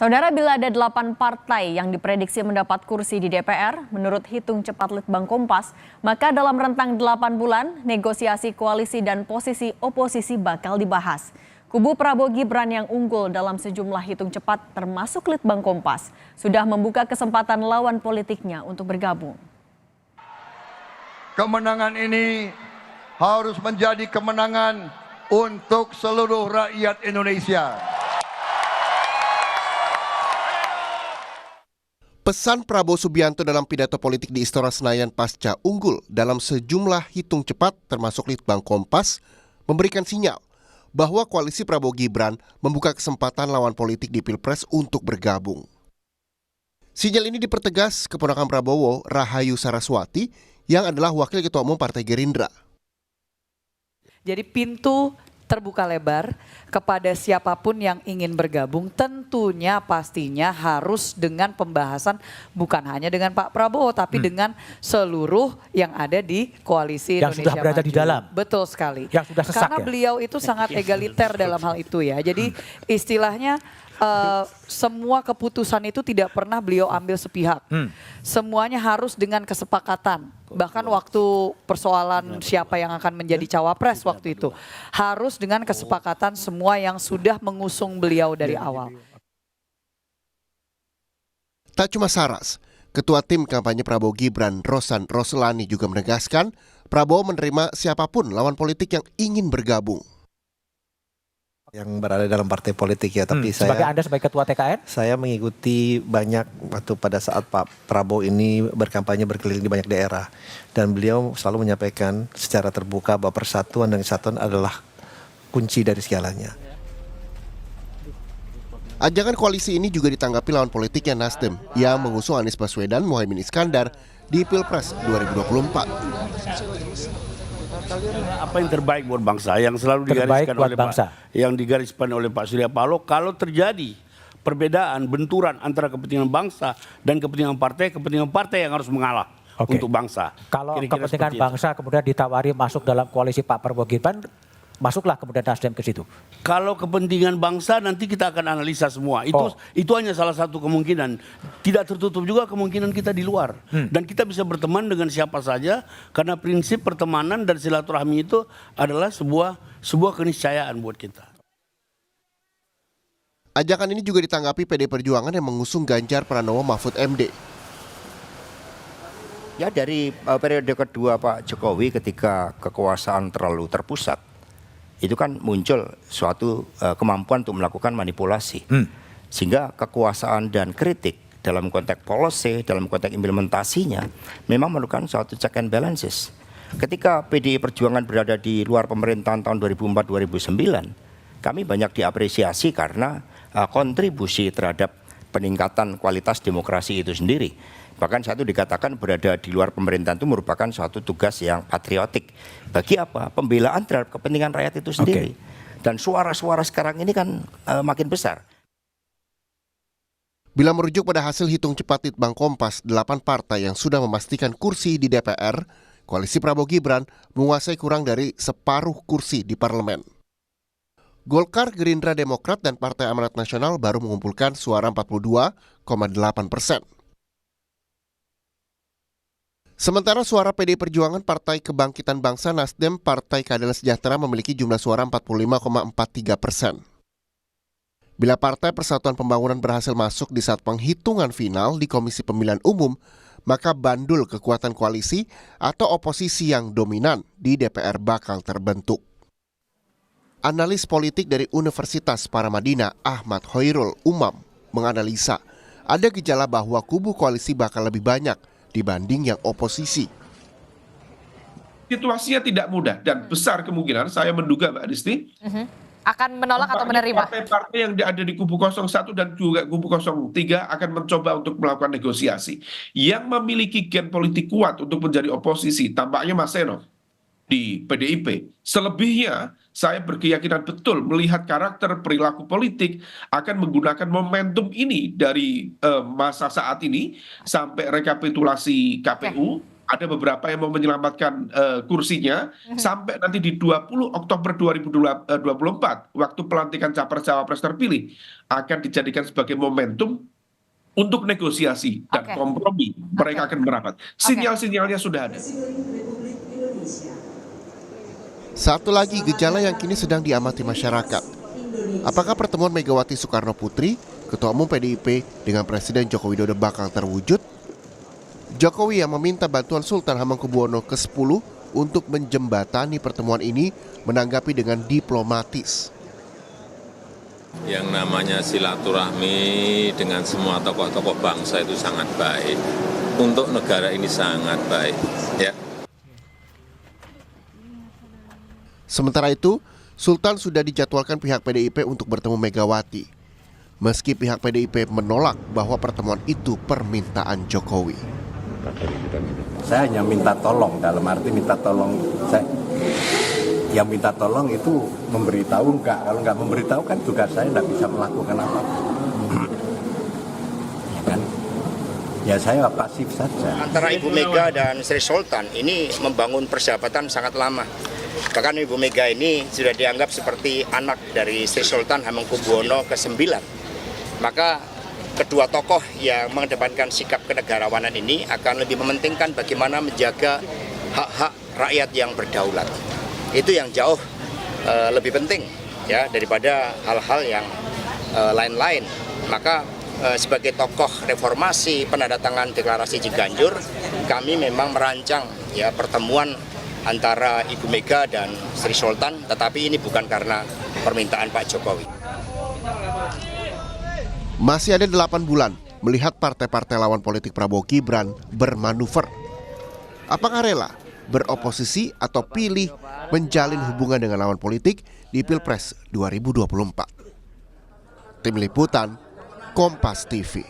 Saudara, bila ada 8 partai yang diprediksi mendapat kursi di DPR, menurut hitung cepat Litbang Kompas, maka dalam rentang 8 bulan, negosiasi koalisi dan posisi oposisi bakal dibahas. Kubu Prabowo Gibran yang unggul dalam sejumlah hitung cepat termasuk Litbang Kompas, sudah membuka kesempatan lawan politiknya untuk bergabung. Kemenangan ini harus menjadi kemenangan untuk seluruh rakyat Indonesia. Pesan Prabowo Subianto dalam pidato politik di Istora Senayan pasca unggul dalam sejumlah hitung cepat termasuk Litbang Kompas memberikan sinyal bahwa koalisi Prabowo Gibran membuka kesempatan lawan politik di Pilpres untuk bergabung. Sinyal ini dipertegas keponakan Prabowo, Rahayu Saraswati, yang adalah Wakil Ketua Umum Partai Gerindra. Jadi pintu terbuka lebar kepada siapapun yang ingin bergabung, tentunya pastinya harus dengan pembahasan bukan hanya dengan Pak Prabowo tapi dengan seluruh yang ada di koalisi yang Indonesia sudah berada Maju. di dalam. Betul sekali. Yang sudah sesak. Karena beliau itu sangat egaliter dalam hal itu ya. Jadi istilahnya semua keputusan itu tidak pernah beliau ambil sepihak. Semuanya harus dengan kesepakatan. Bahkan waktu persoalan siapa yang akan menjadi cawapres waktu itu, harus dengan kesepakatan semua yang sudah mengusung beliau dari awal. Tak cuma Saras, Ketua Tim Kampanye Prabowo Gibran, Rosan Roslani, juga menegaskan Prabowo menerima siapapun lawan politik yang ingin bergabung. Yang berada dalam partai politik ya, tapi Anda sebagai Ketua TKN? Saya mengikuti banyak waktu pada saat Pak Prabowo ini berkampanye berkeliling di banyak daerah. Dan beliau selalu menyampaikan secara terbuka bahwa persatuan dan kesatuan adalah kunci dari segalanya. Ajakan koalisi ini juga ditanggapi lawan politiknya Nasdem yang mengusung Anies Baswedan, Muhaimin Iskandar di Pilpres 2024. Apa yang terbaik buat bangsa yang selalu digariskan oleh Pak Surya Paloh. Kalau terjadi perbedaan, benturan antara kepentingan bangsa dan kepentingan partai yang harus mengalah untuk bangsa. Kalau kepentingan bangsa kemudian ditawari masuk dalam koalisi Pak Prabowo Gibran, masuklah kemudian Nasdem ke situ. Kalau kepentingan bangsa nanti kita akan analisa semua. Itu hanya salah satu kemungkinan. Tidak tertutup juga kemungkinan kita di luar. Dan kita bisa berteman dengan siapa saja karena prinsip pertemanan dan silaturahmi itu adalah sebuah keniscayaan buat kita. Ajakan ini juga ditanggapi PD Perjuangan yang mengusung Ganjar Pranowo Mahfud MD. Ya, dari periode kedua Pak Jokowi ketika kekuasaan terlalu terpusat, itu kan muncul suatu kemampuan untuk melakukan manipulasi. Sehingga kekuasaan dan kritik dalam konteks policy, dalam konteks implementasinya memang memerlukan suatu check and balances. Ketika PDI Perjuangan berada di luar pemerintahan tahun 2004-2009, kami banyak diapresiasi karena kontribusi terhadap peningkatan kualitas demokrasi itu sendiri. Bahkan satu dikatakan berada di luar pemerintahan itu merupakan suatu tugas yang patriotik. Bagi apa? Pembelaan terhadap kepentingan rakyat itu sendiri. Dan suara-suara sekarang ini kan makin besar. Bila merujuk pada hasil hitung cepat Litbang Kompas, 8 partai yang sudah memastikan kursi di DPR, koalisi Prabowo Gibran menguasai kurang dari separuh kursi di parlemen. Golkar, Gerindra, Demokrat, dan Partai Amanat Nasional baru mengumpulkan suara 42,8%. Sementara suara PD Perjuangan, Partai Kebangkitan Bangsa, Nasdem, Partai Keadilan Sejahtera memiliki jumlah suara 45,43%. Bila Partai Persatuan Pembangunan berhasil masuk di saat penghitungan final di Komisi Pemilihan Umum, maka bandul kekuatan koalisi atau oposisi yang dominan di DPR bakal terbentuk. Analis politik dari Universitas Paramadina, Ahmad Hoirul Umam, menganalisa ada gejala bahwa kubu koalisi bakal lebih banyak dibanding yang oposisi. Situasinya tidak mudah dan besar kemungkinan saya menduga Mbak Disti Akan menolak atau menerima? Partai-partai yang ada di kubu 01 dan juga kubu 03 akan mencoba untuk melakukan negosiasi. Yang memiliki gen politik kuat untuk menjadi oposisi tampaknya Mas Seno di PDIP. Selebihnya saya berkeyakinan betul melihat karakter perilaku politik akan menggunakan momentum ini dari masa saat ini sampai rekapitulasi KPU ada beberapa yang mau menyelamatkan kursinya sampai nanti di 20 Oktober 2024 waktu pelantikan capres-cawapres terpilih akan dijadikan sebagai momentum untuk negosiasi dan kompromi. Mereka akan merapat. Sinyal-sinyalnya sudah ada. Satu lagi gejala yang kini sedang diamati masyarakat. Apakah pertemuan Megawati Soekarno Putri, Ketua Umum PDIP dengan Presiden Joko Widodo bakal terwujud? Jokowi yang meminta bantuan Sultan Hamengkubuwono ke-10 untuk menjembatani pertemuan ini menanggapi dengan diplomatis. Yang namanya silaturahmi dengan semua tokoh-tokoh bangsa itu sangat baik. Untuk negara ini sangat baik. Ya. Sementara itu, Sultan sudah dijadwalkan pihak PDIP untuk bertemu Megawati. Meski pihak PDIP menolak bahwa pertemuan itu permintaan Jokowi. Saya hanya minta tolong, dalam arti minta tolong. Yang minta tolong itu memberitahu enggak. Kalau enggak memberitahu kan tugas saya enggak bisa melakukan apa-apa. Ya kan? Ya saya pasif saja. Antara Ibu Mega dan Sri Sultan ini membangun persahabatan sangat lama. Bahkan Ibu Mega ini sudah dianggap seperti anak dari Sri Sultan Hamengkubuwono ke-9. Maka kedua tokoh yang mengedepankan sikap kenegarawanan ini akan lebih mementingkan bagaimana menjaga hak-hak rakyat yang berdaulat. Itu yang jauh lebih penting ya daripada hal-hal yang lain-lain. Maka sebagai tokoh reformasi penandatangan deklarasi Ciganjur, kami memang merancang ya pertemuan antara Ibu Mega dan Sri Sultan, tetapi ini bukan karena permintaan Pak Jokowi. Masih ada 8 bulan melihat partai-partai lawan politik Prabowo Gibran bermanuver. Apakah rela beroposisi atau pilih menjalin hubungan dengan lawan politik di Pilpres 2024? Tim Liputan, Kompas TV.